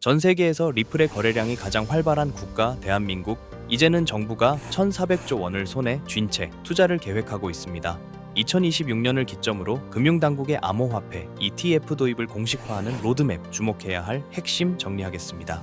전 세계에서 리플의 거래량이 가장 활발한 국가 대한민국. 이제는 정부가 1,400조 원을 손에 쥔 채 투자를 계획하고 있습니다. 2026년을 기점으로 금융당국의 암호화폐 ETF 도입을 공식화하는 로드맵, 주목해야 할 핵심 정리하겠습니다.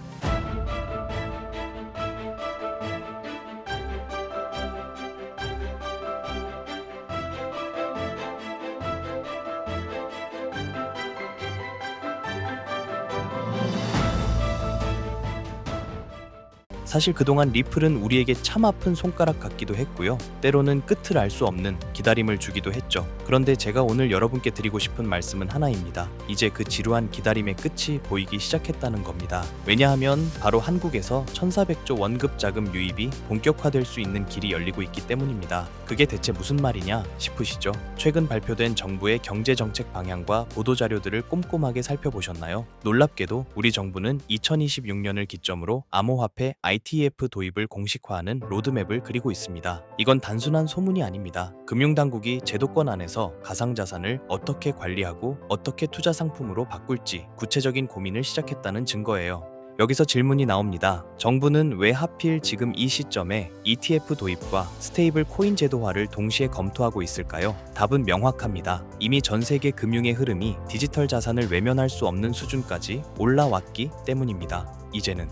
사실 그동안 리플은 우리에게 참 아픈 손가락 같기도 했고요. 때로는 끝을 알 수 없는 기다림을 주기도 했죠. 그런데 제가 오늘 여러분께 드리고 싶은 말씀은 하나입니다. 이제 그 지루한 기다림의 끝이 보이기 시작했다는 겁니다. 왜냐하면 바로 한국에서 1,400조 원급 자금 유입이 본격화될 수 있는 길이 열리고 있기 때문입니다. 그게 대체 무슨 말이냐 싶으시죠? 최근 발표된 정부의 경제정책 방향과 보도자료들을 꼼꼼하게 살펴보셨나요? 놀랍게도 우리 정부는 2026년을 기점으로 암호화폐 ETF 도입을 공식화하는 로드맵을 그리고 있습니다. 이건 단순한 소문이 아닙니다. 금융당국이 제도권 안에서 가상자산을 어떻게 관리하고 어떻게 투자 상품으로 바꿀지 구체적인 고민을 시작했다는 증거예요. 여기서 질문이 나옵니다. 정부는 왜 하필 지금 이 시점에 ETF 도입과 스테이블 코인 제도화를 동시에 검토하고 있을까요? 답은 명확합니다. 이미 전 세계 금융의 흐름이 디지털 자산을 외면할 수 없는 수준까지 올라왔기 때문입니다. 이제는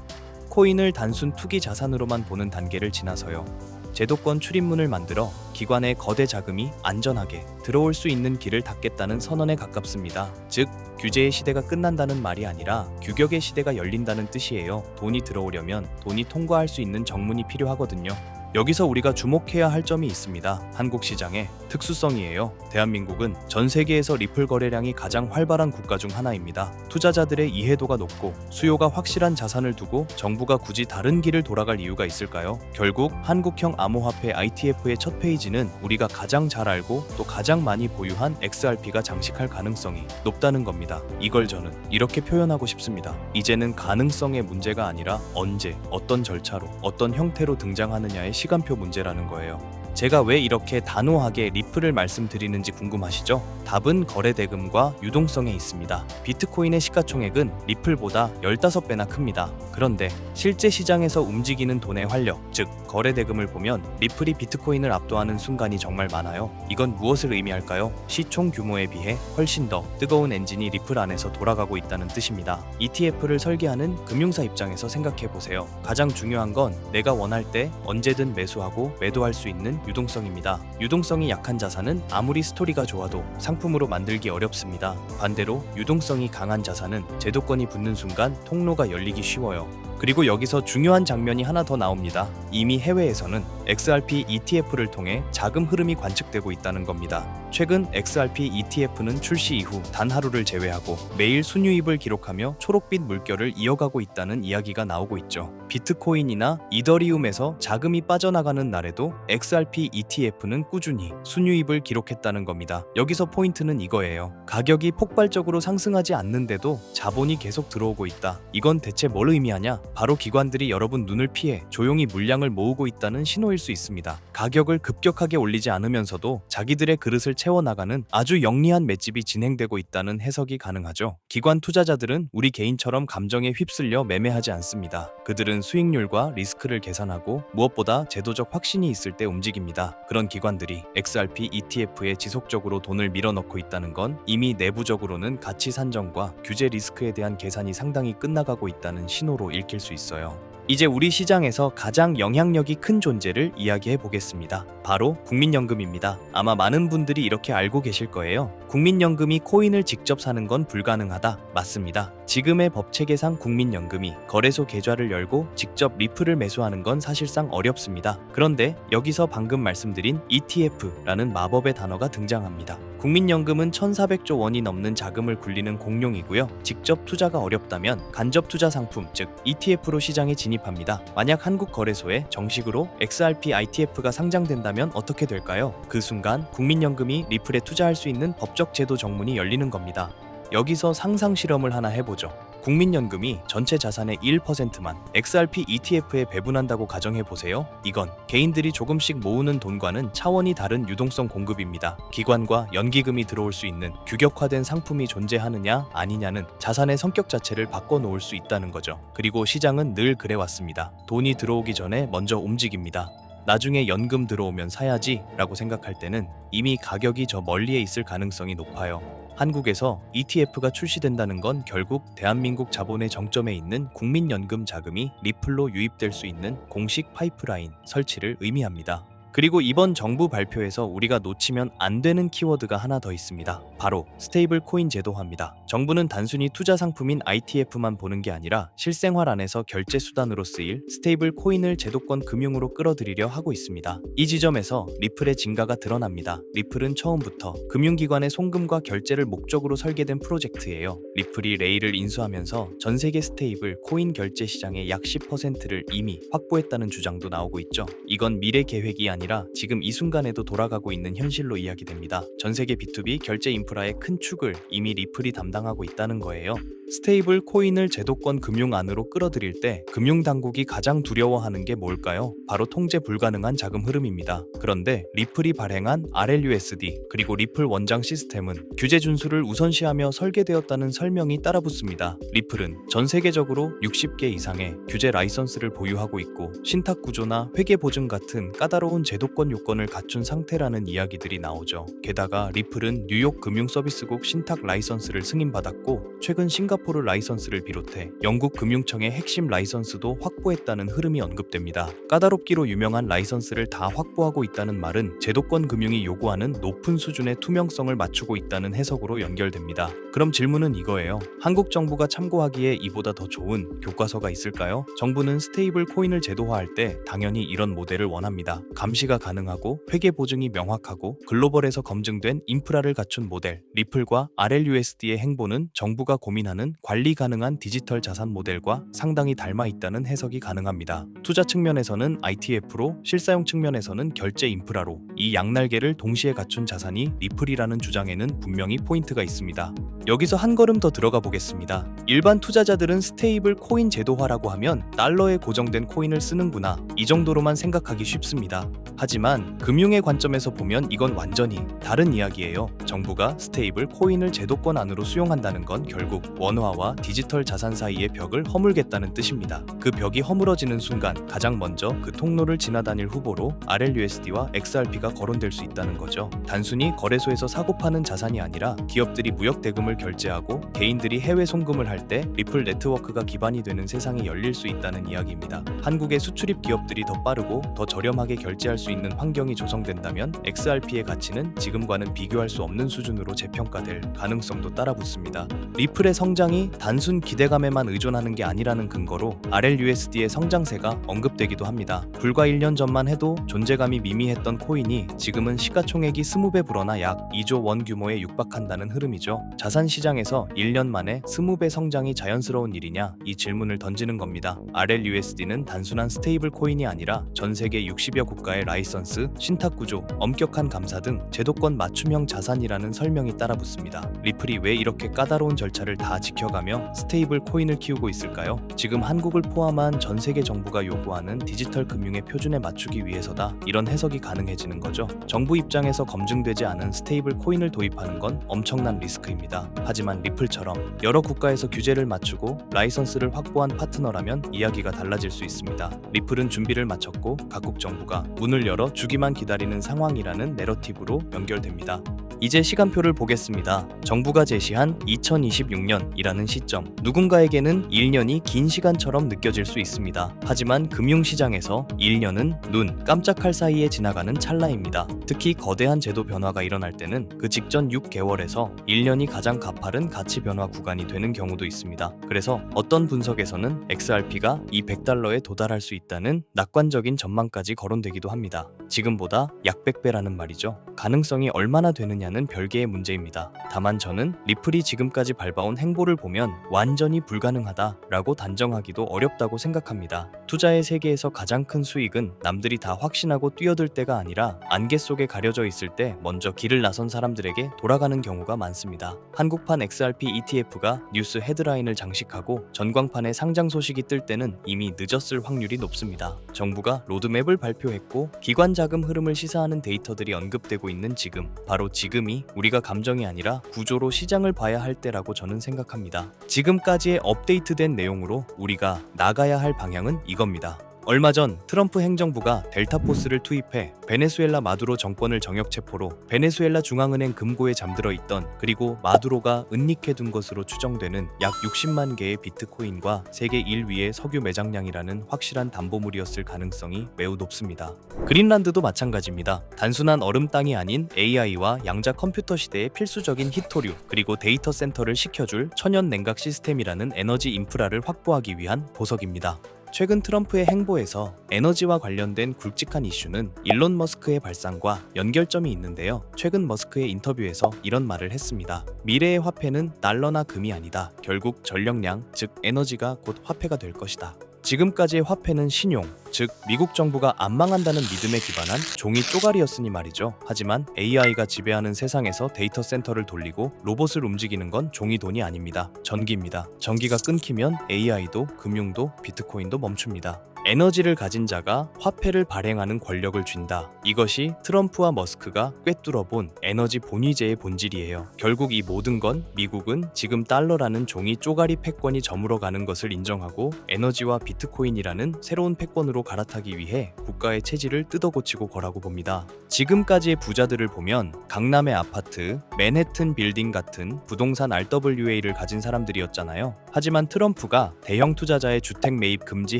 코인을 단순 투기 자산으로만 보는 단계를 지나서요. 제도권 출입문을 만들어 기관의 거대 자금이 안전하게 들어올 수 있는 길을 닫겠다는 선언에 가깝습니다. 즉, 규제의 시대가 끝난다는 말이 아니라 규격의 시대가 열린다는 뜻이에요. 돈이 들어오려면 돈이 통과할 수 있는 정문이 필요하거든요. 여기서 우리가 주목해야 할 점이 있습니다. 한국 시장의 특수성이에요. 대한민국은 전 세계에서 리플 거래량이 가장 활발한 국가 중 하나입니다. 투자자들의 이해도가 높고 수요가 확실한 자산을 두고 정부가 굳이 다른 길을 돌아갈 이유가 있을까요? 결국 한국형 암호화폐 ITF의 첫 페이지는 우리가 가장 잘 알고 또 가장 많이 보유한 XRP가 장식할 가능성이 높다는 겁니다. 이걸 저는 이렇게 표현하고 싶습니다. 이제는 가능성의 문제가 아니라 언제, 어떤 절차로, 어떤 형태로 등장하느냐의 시간표 문제라는 거예요. 제가 왜 이렇게 단호하게 리플을 말씀드리는지 궁금하시죠? 답은 거래 대금과 유동성에 있습니다. 비트코인의 시가총액은 리플보다 15배나 큽니다. 그런데 실제 시장에서 움직이는 돈의 활력, 즉 거래 대금을 보면 리플이 비트코인을 압도하는 순간이 정말 많아요. 이건 무엇을 의미할까요? 시총 규모에 비해 훨씬 더 뜨거운 엔진이 리플 안에서 돌아가고 있다는 뜻입니다. ETF를 설계하는 금융사 입장에서 생각해보세요. 가장 중요한 건 내가 원할 때 언제든 매수하고 매도할 수 있는 유동성입니다. 유동성이 약한 자산은 아무리 스토리가 좋아도 상품으로 만들기 어렵습니다. 반대로 유동성이 강한 자산은 제도권이 붙는 순간 통로가 열리기 쉬워요. 그리고 여기서 중요한 장면이 하나 더 나옵니다. 이미 해외에서는 XRP ETF를 통해 자금 흐름이 관측되고 있다는 겁니다. 최근 XRP ETF는 출시 이후 단 하루를 제외하고 매일 순유입을 기록하며 초록빛 물결을 이어가고 있다는 이야기가 나오고 있죠. 비트코인이나 이더리움에서 자금이 빠져나가는 날에도 XRP ETF는 꾸준히 순유입을 기록했다는 겁니다. 여기서 포인트는 이거예요. 가격이 폭발적으로 상승하지 않는데도 자본이 계속 들어오고 있다. 이건 대체 뭘 의미하냐? 바로 기관들이 여러분 눈을 피해 조용히 물량을 모으고 있다는 신호일 수 있습니다. 가격을 급격하게 올리지 않으면서도 자기들의 그릇을 채워나가는 아주 영리한 맷집이 진행되고 있다는 해석이 가능하죠. 기관 투자자들은 우리 개인처럼 감정에 휩쓸려 매매하지 않습니다. 그들은 수익률과 리스크를 계산하고 무엇보다 제도적 확신이 있을 때 움직입니다. 그런 기관들이 XRP ETF에 지속적으로 돈을 밀어넣고 있다는 건 이미 내부적으로는 가치 산정과 규제 리스크에 대한 계산이 상당히 끝나가고 있다는 신호로 읽힐 수 있어요. 이제 우리 시장에서 가장 영향력이 큰 존재를 이야기해 보겠습니다. 바로 국민연금입니다. 아마 많은 분들이 이렇게 알고 계실 거예요. 국민연금이 코인을 직접 사는 건 불가능하다. 맞습니다. 지금의 법체계상 국민연금이 거래소 계좌를 열고 직접 리플을 매수하는 건 사실상 어렵습니다. 그런데 여기서 방금 말씀드린 ETF라는 마법의 단어가 등장합니다. 국민연금은 1,400조 원이 넘는 자금을 굴리는 공룡이고요. 직접 투자가 어렵다면 간접 투자 상품, 즉 ETF로 시장에 진입합니다. 만약 한국 거래소에 정식으로 XRP ITF가 상장된다면 어떻게 될까요? 그 순간 국민연금이 리플에 투자할 수 있는 법적 제도 정문이 열리는 겁니다. 여기서 상상 실험을 하나 해보죠. 국민연금이 전체 자산의 1%만 XRP ETF에 배분한다고 가정해보세요. 이건 개인들이 조금씩 모으는 돈과는 차원이 다른 유동성 공급입니다. 기관과 연기금이 들어올 수 있는 규격화된 상품이 존재하느냐 아니냐는 자산의 성격 자체를 바꿔놓을 수 있다는 거죠. 그리고 시장은 늘 그래왔습니다. 돈이 들어오기 전에 먼저 움직입니다. 나중에 연금 들어오면 사야지 라고 생각할 때는 이미 가격이 저 멀리에 있을 가능성이 높아요. 한국에서 ETF가 출시된다는 건 결국 대한민국 자본의 정점에 있는 국민연금 자금이 리플로 유입될 수 있는 공식 파이프라인 설치를 의미합니다. 그리고 이번 정부 발표에서 우리가 놓치면 안 되는 키워드가 하나 더 있습니다. 바로 스테이블 코인 제도화입니다. 정부는 단순히 투자 상품인 ITF만 보는 게 아니라 실생활 안에서 결제 수단으로 쓰일 스테이블 코인을 제도권 금융으로 끌어들이려 하고 있습니다. 이 지점에서 리플의 진가가 드러납니다. 리플은 처음부터 금융기관의 송금과 결제를 목적으로 설계된 프로젝트예요. 리플이 레이를 인수하면서 전 세계 스테이블 코인 결제 시장의 약 10%를 이미 확보했다는 주장도 나오고 있죠. 이건 미래 계획이 아니라 지금 이 순간에도 돌아가고 있는 현실로 이야기됩니다. 전 세계 B2B 결제 인프라의 큰 축을 이미 리플이 담당하고 있다는 거예요. 스테이블 코인을 제도권 금융 안으로 끌어들일 때 금융당국이 가장 두려워하는 게 뭘까요? 바로 통제 불가능한 자금 흐름입니다. 그런데 리플이 발행한 RLUSD 그리고 리플 원장 시스템은 규제 준수를 우선시하며 설계되었다는 설명이 따라붙습니다. 리플은 전 세계적으로 60개 이상의 규제 라이선스를 보유하고 있고 신탁 구조나 회계 보증 같은 까다로운 제도권 요건을 갖춘 상태라는 이야기들이 나오죠. 게다가 리플은 뉴욕 금융서비스국 신탁 라이선스를 승인받았고 최근 싱가포르 라이선스를 비롯해 영국 금융청의 핵심 라이선스도 확보했다는 흐름이 언급됩니다. 까다롭기로 유명한 라이선스를 다 확보하고 있다는 말은 제도권 금융이 요구하는 높은 수준의 투명성을 맞추고 있다는 해석으로 연결됩니다. 그럼 질문은 이거예요. 한국 정부가 참고하기에 이보다 더 좋은 교과서가 있을까요? 정부는 스테이블 코인을 제도화할 때 당연히 이런 모델을 원합니다. 감시가 가능하고 회계 보증이 명확하고 글로벌에서 검증된 인프라를 갖춘 모델. 리플과 RLUSD의 행보는 정부가 고민하는 관리 가능한 디지털 자산 모델과 상당히 닮아 있다는 해석이 가능합니다. 투자 측면에서는 ITF로, 실사용 측면에서는 결제 인프라로 이 양날개를 동시에 갖춘 자산이 리플이라는 주장에는 분명히 포인트가 있습니다. 여기서 한 걸음 더 들어가 보겠습니다. 일반 투자자들은 스테이블 코인 제도화라고 하면 달러에 고정된 코인을 쓰는구나 이 정도로만 생각하기 쉽습니다. 하지만 금융의 관점에서 보면 이건 완전히 다른 이야기예요. 정부가 스테이블 코인을 제도권 안으로 수용한다는 건 결국 원화와 디지털 자산 사이의 벽을 허물겠다는 뜻입니다. 그 벽이 허물어지는 순간 가장 먼저 그 통로를 지나다닐 후보로 RLUSD와 XRP가 거론될 수 있다는 거죠. 단순히 거래소에서 사고 파는 자산이 아니라 기업들이 무역 대금을 결제하고 개인들이 해외 송금을 할 때 리플 네트워크가 기반이 되는 세상이 열릴 수 있다는 이야기입니다. 한국의 수출입 기업들이 더 빠르고 더 저렴하게 결제할 수 있는 환경이 조성된다면 XRP의 가치는 지금과는 비교할 수 없는 수준으로 재평가될 가능성도 따라붙습니다. 리플의 성장이 단순 기대감에만 의존하는 게 아니라는 근거로 RLUSD의 성장세가 언급되기도 합니다. 불과 1년 전만 해도 존재감이 미미했던 코인이 지금은 시가총액이 20배 불어나 약 2조 원 규모에 육박한다는 흐름이죠. 자산 시장에서 1년 만에 20배 성장이 자연스러운 일이냐 이 질문을 던지는 겁니다. RLUSD는 단순한 스테이블 코인이 아니라 전 세계 60여 국가의 라이선스, 신탁 구조, 엄격한 감사 등 제도권 맞춤형 자산이라는 설명이 따라붙습니다. 리플이 왜 이렇게 까다로운 절차를 다 지켜가며 스테이블 코인을 키우고 있을까요? 지금 한국을 포함한 전 세계 정부가 요구하는 디지털 금융의 표준에 맞추기 위해서다. 이런 해석이 가능해지는 거죠. 정부 입장에서 검증되지 않은 스테이블 코인을 도입하는 건 엄청난 리스크입니다. 하지만 리플처럼 여러 국가에서 규제를 맞추고 라이선스를 확보한 파트너라면 이야기가 달라질 수 있습니다. 리플은 준비를 마쳤고 각국 정부가 문을 열어 주기만 기다리는 상황이라는 내러티브로 연결됩니다. 이제 시간표를 보겠습니다. 정부가 제시한 2026년이라는 시점. 누군가에게는 1년이 긴 시간처럼 느껴질 수 있습니다. 하지만 금융시장에서 1년은 눈 깜짝할 사이에 지나가는 찰나입니다. 특히 거대한 제도 변화가 일어날 때는 그 직전 6개월에서 1년이 가장 가파른 가치 변화 구간이 되는 경우도 있습니다. 그래서 어떤 분석에서는 XRP가 이 $100에 도달할 수 있다는 낙관적인 전망까지 거론되기도 합니다. 지금보다 약 100배라는 말이죠. 가능성이 얼마나 되느냐 있느냐는 별개의 문제입니다. 다만 저는 리플이 지금까지 밟아온 행보를 보면 완전히 불가능하다라고 단정하기도 어렵다고 생각합니다. 투자의 세계에서 가장 큰 수익은 남들이 다 확신하고 뛰어들 때가 아니라 안개 속에 가려져 있을 때 먼저 길을 나선 사람들에게 돌아가는 경우가 많습니다. 한국판 XRP ETF가 뉴스 헤드라인을 장식하고 전광판에 상장 소식이 뜰 때는 이미 늦었을 확률이 높습니다. 정부가 로드맵을 발표했고 기관 자금 흐름을 시사하는 데이터들이 언급되고 있는 지금, 바로 지금이 우리가 감정이 아니라 구조로 시장을 봐야 할 때라고 저는 생각합니다. 지금까지의 업데이트된 내용으로 우리가 나가야 할 방향은 이겁니다. 얼마 전 트럼프 행정부가 델타포스를 투입해 베네수엘라 마두로 정권을 정역 체포로 베네수엘라 중앙은행 금고에 잠들어 있던, 그리고 마두로가 은닉해둔 것으로 추정되는 약 60만 개의 비트코인과 세계 1위의 석유 매장량이라는 확실한 담보물이었을 가능성이 매우 높습니다. 그린란드도 마찬가지입니다. 단순한 얼음 땅이 아닌 AI와 양자 컴퓨터 시대의 필수적인 히토류, 그리고 데이터 센터를 식혀줄 천연 냉각 시스템이라는 에너지 인프라를 확보하기 위한 보석입니다. 최근 트럼프의 행보에서 에너지와 관련된 굵직한 이슈는 일론 머스크의 발상과 연결점이 있는데요. 최근 머스크의 인터뷰에서 이런 말을 했습니다. 미래의 화폐는 달러나 금이 아니다. 결국 전력량, 즉 에너지가 곧 화폐가 될 것이다. 지금까지의 화폐는 신용, 즉 미국 정부가 안 망한다는 믿음에 기반한 종이 쪼가리였으니 말이죠. 하지만 AI가 지배하는 세상에서 데이터 센터를 돌리고 로봇을 움직이는 건 종이 돈이 아닙니다. 전기입니다. 전기가 끊기면 AI도, 금융도, 비트코인도 멈춥니다. 에너지를 가진 자가 화폐를 발행하는 권력을 쥔다. 이것이 트럼프와 머스크가 꿰뚫어본 에너지 본위제의 본질이에요. 결국 이 모든 건 미국은 지금 달러라는 종이 쪼가리 패권이 저물어가는 것을 인정하고 에너지와 비트코인이라는 새로운 패권으로 갈아타기 위해 국가의 체질을 뜯어고치고 거라고 봅니다. 지금까지의 부자들을 보면 강남의 아파트, 맨해튼 빌딩 같은 부동산 RWA를 가진 사람들이었잖아요. 하지만 트럼프가 대형 투자자의 주택 매입 금지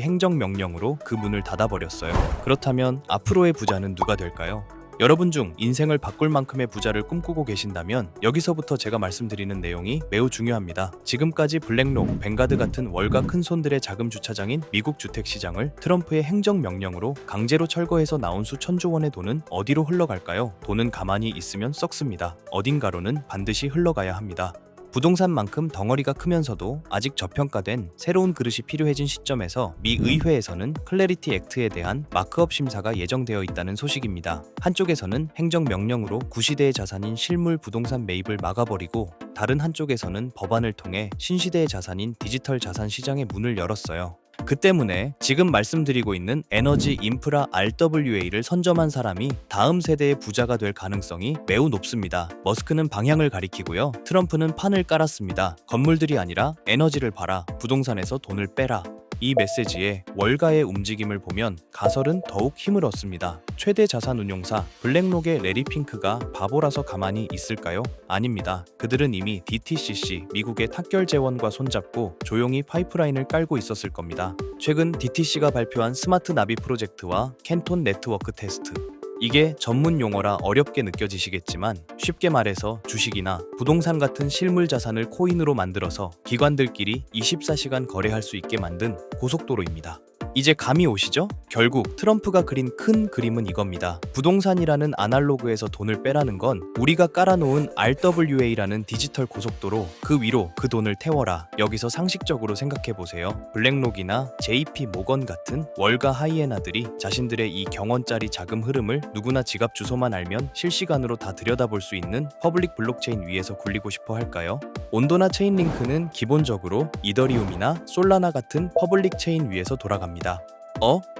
행정명령으로 그 문을 닫아버렸어요. 그렇다면 앞으로의 부자는 누가 될까요? 여러분 중 인생을 바꿀 만큼의 부자를 꿈꾸고 계신다면 여기서부터 제가 말씀드리는 내용이 매우 중요합니다. 지금까지 블랙록, 뱅가드 같은 월가 큰손들의 자금 주차장인 미국 주택시장을 트럼프의 행정명령으로 강제로 철거해서 나온 수천조 원의 돈은 어디로 흘러갈까요? 돈은 가만히 있으면 썩습니다. 어딘가로는 반드시 흘러가야 합니다. 부동산만큼 덩어리가 크면서도 아직 저평가된 새로운 그릇이 필요해진 시점에서 미 의회에서는 클래리티 액트에 대한 마크업 심사가 예정되어 있다는 소식입니다. 한쪽에서는 행정명령으로 구시대의 자산인 실물 부동산 매입을 막아버리고, 다른 한쪽에서는 법안을 통해 신시대의 자산인 디지털 자산 시장의 문을 열었어요. 그 때문에 지금 말씀드리고 있는 에너지 인프라 RWA를 선점한 사람이 다음 세대의 부자가 될 가능성이 매우 높습니다. 머스크는 방향을 가리키고요. 트럼프는 판을 깔았습니다. 건물들이 아니라 에너지를 팔아 부동산에서 돈을 빼라. 이 메시지에 월가의 움직임을 보면 가설은 더욱 힘을 얻습니다. 최대 자산운용사 블랙록의 레리 핑크가 바보라서 가만히 있을까요? 아닙니다. 그들은 이미 DTCC, 미국의 탁결 재원과 손잡고 조용히 파이프라인을 깔고 있었을 겁니다. 최근 DTC가 발표한 스마트 나비 프로젝트와 캔톤 네트워크 테스트, 이게 전문 용어라 어렵게 느껴지시겠지만 쉽게 말해서 주식이나 부동산 같은 실물 자산을 코인으로 만들어서 기관들끼리 24시간 거래할 수 있게 만든 고속도로입니다. 이제 감이 오시죠? 결국 트럼프가 그린 큰 그림은 이겁니다. 부동산이라는 아날로그에서 돈을 빼라는 건 우리가 깔아놓은 RWA라는 디지털 고속도로, 그 위로 그 돈을 태워라. 여기서 상식적으로 생각해보세요. 블랙록이나 JP 모건 같은 월가 하이에나들이 자신들의 이 경원짜리 자금 흐름을 누구나 지갑 주소만 알면 실시간으로 다 들여다볼 수 있는 퍼블릭 블록체인 위에서 굴리고 싶어 할까요? 온도나 체인링크는 기본적으로 이더리움이나 솔라나 같은 퍼블릭 체인 위에서 돌아갑니다.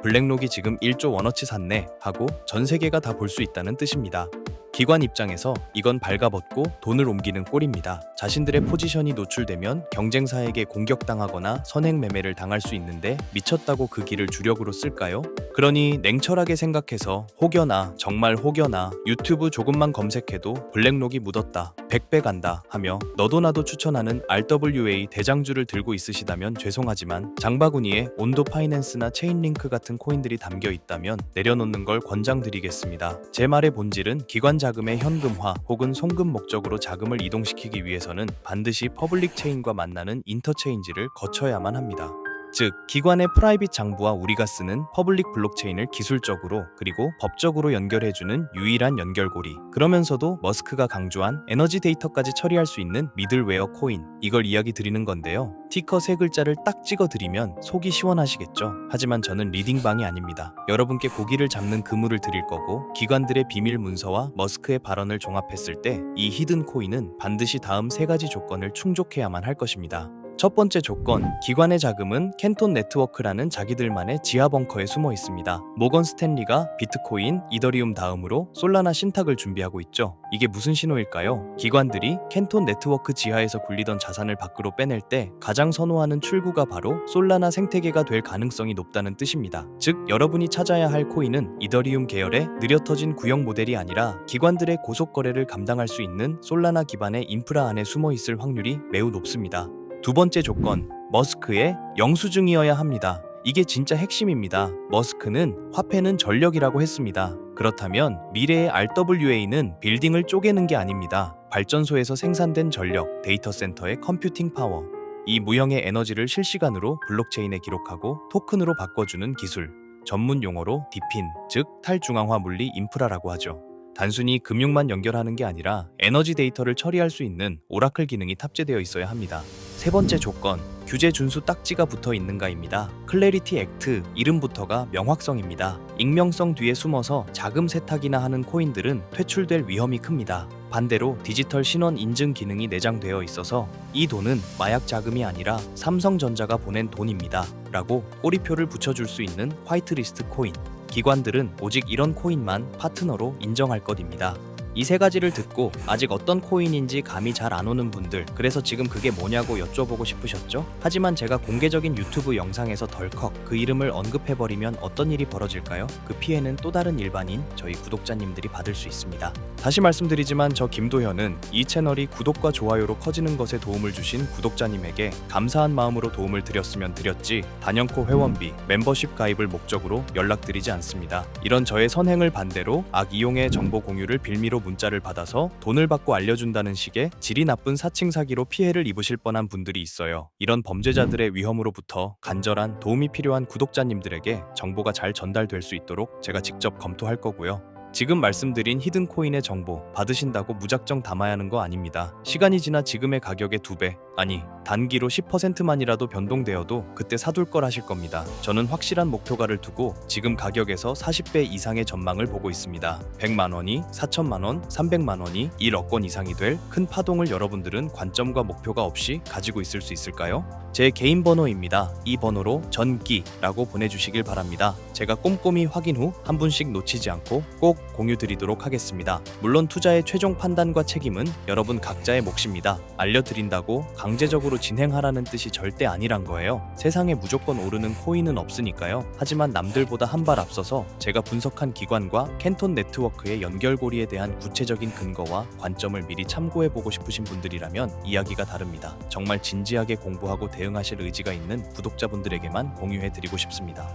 블랙록이 지금 1조 원어치 샀네 하고 전 세계가 다 볼 수 있다는 뜻입니다. 기관 입장에서 이건 발가벗고 돈을 옮기는 꼴입니다. 자신들의 포지션이 노출되면 경쟁사에게 공격당하거나 선행매매를 당할 수 있는데 미쳤다고 그 길을 주력으로 쓸까요? 그러니 냉철하게 생각해서 혹여나, 정말 혹여나 유튜브 조금만 검색해도 블랙록이 묻었다, 100배 간다 하며 너도 나도 추천하는 RWA 대장주를 들고 있으시다면 죄송하지만 장바구니에 온도 파이낸스나 체인링크 같은 코인들이 담겨 있다면 내려놓는 걸 권장드리겠습니다. 제 말의 본질은 기관 자금의 현금화 혹은 송금 목적으로 자금을 이동시키기 위해서는 반드시 퍼블릭 체인과 만나는 인터체인지를 거쳐야만 합니다. 즉 기관의 프라이빗 장부와 우리가 쓰는 퍼블릭 블록체인을 기술적으로 그리고 법적으로 연결해주는 유일한 연결고리. 그러면서도 머스크가 강조한 에너지 데이터까지 처리할 수 있는 미들웨어 코인, 이걸 이야기 드리는 건데요. 티커 세 글자를 딱 찍어드리면 속이 시원하시겠죠? 하지만 저는 리딩방이 아닙니다. 여러분께 고기를 잡는 그물을 드릴 거고 기관들의 비밀 문서와 머스크의 발언을 종합했을 때 이 히든 코인은 반드시 다음 세 가지 조건을 충족해야만 할 것입니다. 첫 번째 조건, 기관의 자금은 캔톤 네트워크라는 자기들만의 지하 벙커에 숨어 있습니다. 모건 스탠리가 비트코인, 이더리움 다음으로 솔라나 신탁을 준비하고 있죠. 이게 무슨 신호일까요? 기관들이 캔톤 네트워크 지하에서 굴리던 자산을 밖으로 빼낼 때 가장 선호하는 출구가 바로 솔라나 생태계가 될 가능성이 높다는 뜻입니다. 즉, 여러분이 찾아야 할 코인은 이더리움 계열의 느려 터진 구형 모델이 아니라 기관들의 고속 거래를 감당할 수 있는 솔라나 기반의 인프라 안에 숨어 있을 확률이 매우 높습니다. 두 번째 조건, 머스크의 영수증이어야 합니다. 이게 진짜 핵심입니다. 머스크는 화폐는 전력이라고 했습니다. 그렇다면 미래의 RWA는 빌딩을 쪼개는 게 아닙니다. 발전소에서 생산된 전력, 데이터 센터의 컴퓨팅 파워, 이 무형의 에너지를 실시간으로 블록체인에 기록하고 토큰으로 바꿔주는 기술, 전문 용어로 디핀, 즉 탈중앙화 물리 인프라라고 하죠. 단순히 금융만 연결하는 게 아니라 에너지 데이터를 처리할 수 있는 오라클 기능이 탑재되어 있어야 합니다. 세 번째 조건, 규제 준수 딱지가 붙어 있는가입니다. 클래리티 액트, 이름부터가 명확성입니다. 익명성 뒤에 숨어서 자금 세탁이나 하는 코인들은 퇴출될 위험이 큽니다. 반대로 디지털 신원 인증 기능이 내장되어 있어서 이 돈은 마약 자금이 아니라 삼성전자가 보낸 돈입니다. 라고 꼬리표를 붙여줄 수 있는 화이트리스트 코인. 기관들은 오직 이런 코인만 파트너로 인정할 것입니다. 이 세 가지를 듣고 아직 어떤 코인인지 감이 잘 안 오는 분들, 그래서 지금 그게 뭐냐고 여쭤보고 싶으셨죠? 하지만 제가 공개적인 유튜브 영상에서 덜컥 그 이름을 언급해버리면 어떤 일이 벌어질까요? 그 피해는 또 다른 일반인, 저희 구독자님들이 받을 수 있습니다. 다시 말씀드리지만 저 김도현은 이 채널이 구독과 좋아요로 커지는 것에 도움을 주신 구독자님에게 감사한 마음으로 도움을 드렸으면 드렸지 단연코 회원비, 멤버십 가입을 목적으로 연락드리지 않습니다. 이런 저의 선행을 반대로 악이용의 정보 공유를 빌미로 문자를 받아서 돈을 받고 알려준다는 식의 질이 나쁜 사칭 사기로 피해를 입으실 뻔한 분들이 있어요. 이런 범죄자들의 위험으로부터 간절한 도움이 필요한 구독자님들에게 정보가 잘 전달될 수 있도록 제가 직접 검토할 거고요. 지금 말씀드린 히든 코인의 정보 받으신다고 무작정 담아야 하는 거 아닙니다. 시간이 지나 지금의 가격의 2배, 아니 단기로 10%만이라도 변동되어도 그때 사둘 걸 하실 겁니다. 저는 확실한 목표가를 두고 지금 가격에서 40배 이상의 전망을 보고 있습니다. 100만 원이 4천만 원, 300만 원이 1억 원 이상이 될 큰 파동을 여러분들은 관점과 목표가 없이 가지고 있을 수 있을까요? 제 개인 번호입니다. 이 번호로 전기라고 보내주시길 바랍니다. 제가 꼼꼼히 확인 후 한 분씩 놓치지 않고 꼭 공유드리도록 하겠습니다. 물론 투자의 최종 판단과 책임은 여러분 각자의 몫입니다. 알려드린다고 강제적으로 진행하라는 뜻이 절대 아니란 거예요. 세상에 무조건 오르는 코인은 없으니까요. 하지만 남들보다 한 발 앞서서 제가 분석한 기관과 캔톤 네트워크의 연결고리에 대한 구체적인 근거와 관점을 미리 참고해보고 싶으신 분들이라면 이야기가 다릅니다. 정말 진지하게 공부하고 대응하실 의지가 있는 구독자분들에게만 공유해드리고 싶습니다.